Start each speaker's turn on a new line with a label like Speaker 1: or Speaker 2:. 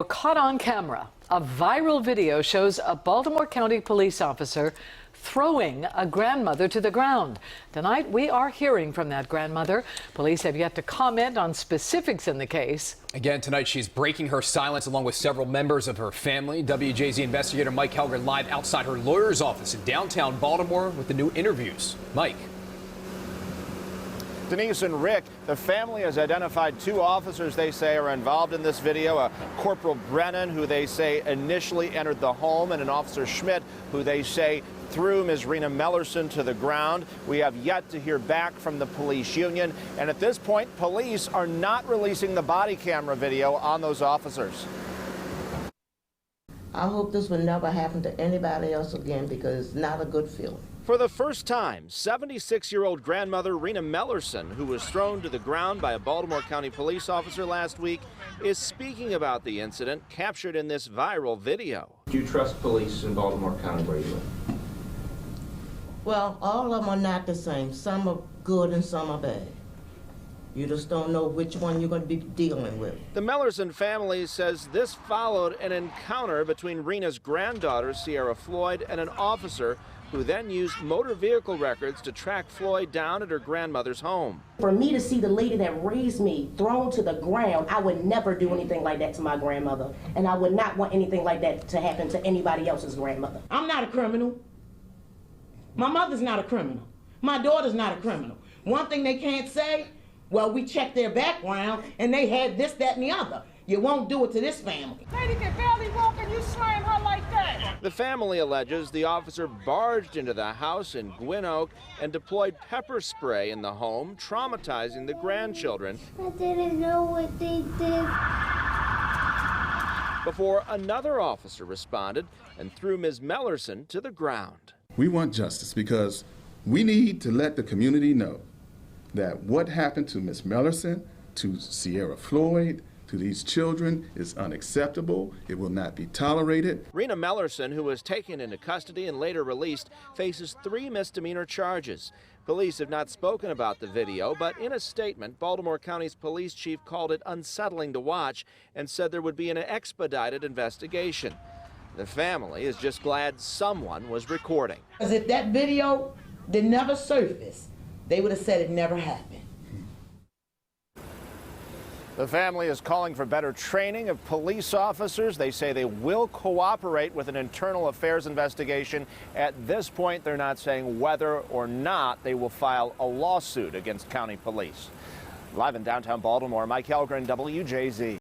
Speaker 1: Caught on camera, a viral video shows a Baltimore County police officer throwing a grandmother to the ground. Tonight, we are hearing from that grandmother. Police have yet to comment on specifics in the case.
Speaker 2: Again, tonight, she's breaking her silence along with several members of her family. WJZ investigator Mike Helger live outside her lawyer's office in downtown Baltimore with the new interviews. Mike.
Speaker 3: Denise and Rick, the family has identified two officers they say are involved in this video, a Corporal Brennan, who they say initially entered the home, and an Officer Schmidt, who they say threw Ms. Rena Mellerson to the ground. We have yet to hear back from the police union, and at this point, police are not releasing the body camera video on those officers.
Speaker 4: I hope this will never happen to anybody else again, because it's not a good feeling.
Speaker 3: For the first time, 76-year-old grandmother Rena Mellerson, who was thrown to the ground by a Baltimore County police officer last week, is speaking about the incident captured in this viral video.
Speaker 5: Do you trust police in Baltimore County where you live?
Speaker 4: Well, all of them are not the same. Some are good and some are bad. You just don't know which one you're going to be dealing with.
Speaker 3: The Mellerson family says this followed an encounter between Rena's granddaughter, Sierra Floyd, and an officer who then used motor vehicle records to track Floyd down at her grandmother's home.
Speaker 6: For me to see the lady that raised me thrown to the ground, I would never do anything like that to my grandmother. And I would not want anything like that to happen to anybody else's grandmother.
Speaker 7: I'm not a criminal. My mother's not a criminal. My daughter's not a criminal. One thing they can't say, well, we checked their background and they had this, that, and the other. You won't do it to this family.
Speaker 8: Lady can barely walk and you slam her like that.
Speaker 3: The family alleges the officer barged into the house in Gwynn Oak and deployed pepper spray in the home, traumatizing the grandchildren.
Speaker 9: I didn't know what they did.
Speaker 3: Before another officer responded and threw Ms. Mellerson to the ground.
Speaker 10: We want justice because we need to let the community know that what happened to Ms. Mellerson, to Sierra Floyd, to these children is unacceptable. It will not be tolerated.
Speaker 3: Rena Mellerson, who was taken into custody and later released, faces 3 misdemeanor charges. Police have not spoken about the video, but in a statement, Baltimore County's police chief called it unsettling to watch and said there would be an expedited investigation. The family is just glad someone was recording.
Speaker 7: Because if that video did never surface, they would have said it never happened.
Speaker 3: The family is calling for better training of police officers. They say they will cooperate with an internal affairs investigation. At this point, they're not saying whether or not they will file a lawsuit against county police. Live in downtown Baltimore, Mike Helgren, WJZ.